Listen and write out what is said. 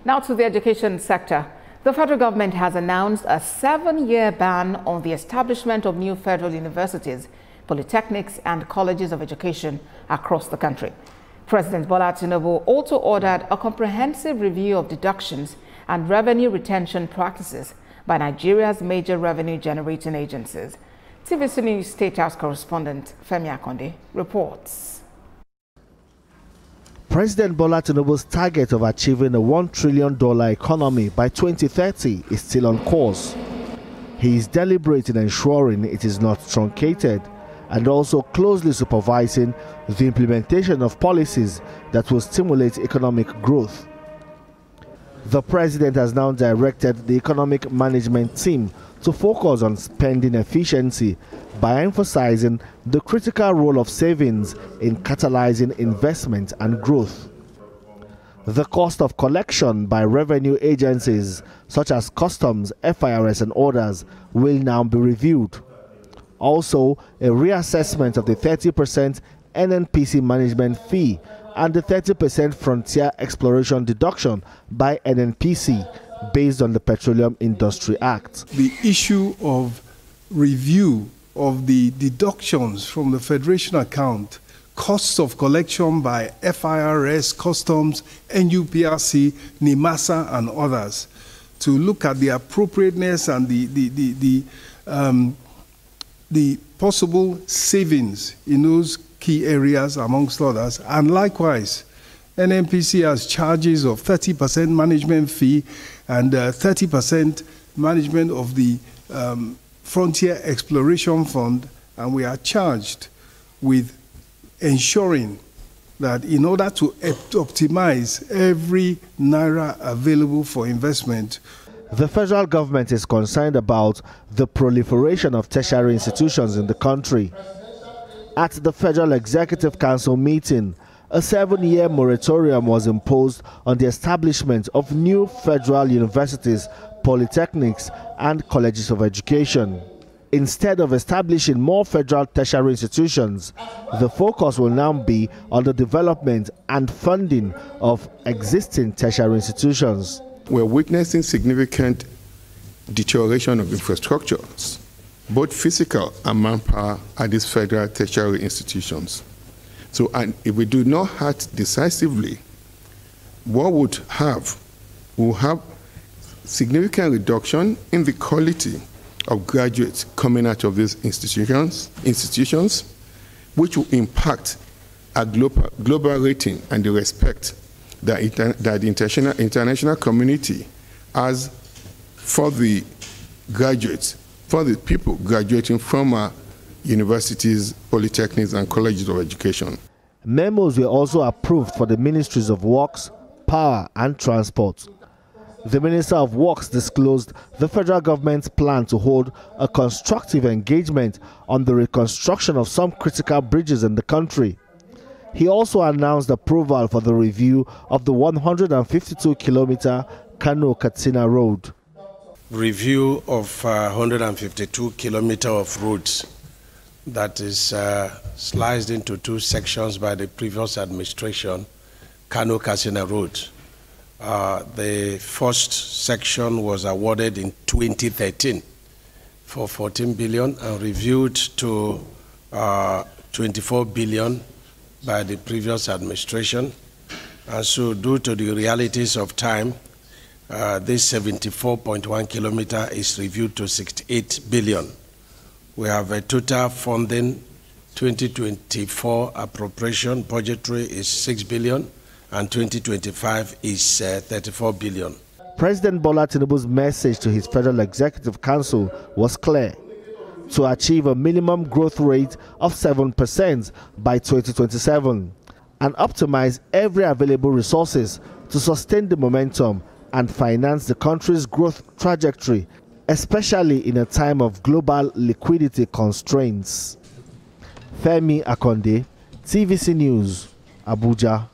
Now to the education sector. The federal government has announced a 7-year ban on the establishment of new federal universities, polytechnics and colleges of education across the country. President Bola Tinubu also ordered a comprehensive review of deductions and revenue retention practices by Nigeria's major revenue-generating agencies. TVC News State House correspondent Femi Akonde reports. President Bola Tinubu's target of achieving a $1 trillion economy by 2030 is still on course. He is deliberate in ensuring it is not truncated and also closely supervising the implementation of policies that will stimulate economic growth. The president has now directed the economic management team to focus on spending efficiency by emphasizing the critical role of savings in catalyzing investment and growth. The cost of collection by revenue agencies such as customs, FIRS and others will now be reviewed. Also, a reassessment of the 30% NNPC management fee and the 30% frontier exploration deduction by NNPC based on the Petroleum Industry Act. The issue of review of the deductions from the Federation account, costs of collection by FIRS, customs, NUPRC, NIMASA and others, to look at the appropriateness and the possible savings in those key areas amongst others. And likewise, NNPC has charges of 30% management fee and 30% management of the Frontier Exploration Fund, and we are charged with ensuring that in order to optimize every naira available for investment. The federal government is concerned about the proliferation of tertiary institutions in the country. At the Federal Executive Council meeting, a 7-year moratorium was imposed on the establishment of new federal universities, polytechnics and colleges of education. Instead of establishing more federal tertiary institutions, the focus will now be on the development and funding of existing tertiary institutions. We're witnessing significant deterioration of infrastructures, both physical and manpower, at these federal tertiary institutions. So, and if we do not act decisively, we'll have significant reduction in the quality of graduates coming out of these institutions, which will impact our global rating and the respect that the international community has for the graduates, for the people graduating from our universities, polytechnics and colleges of education. Memos were also approved for the Ministries of Works, Power and Transport. The Minister of Works disclosed the federal government's plan to hold a constructive engagement on the reconstruction of some critical bridges in the country. He also announced approval for the review of the 152-kilometer Kano-Katsina road. Review of 152 kilometers of roads that is sliced into 2 sections by the previous administration, Kano-Katsina road. The first section was awarded in 2013 for 14 billion and reviewed to 24 billion by the previous administration. And so due to the realities of time, this 74.1 kilometer is reviewed to 68 billion. We have a total funding 2024 appropriation budgetary is 6 billion and 2025 is 34 billion. President Bola Tinubu's message to his Federal Executive Council was clear: to achieve a minimum growth rate of 7% by 2027 and optimize every available resources to sustain the momentum and finance the country's growth trajectory, especially in a time of global liquidity constraints. Femi Akonde, TVC News, Abuja.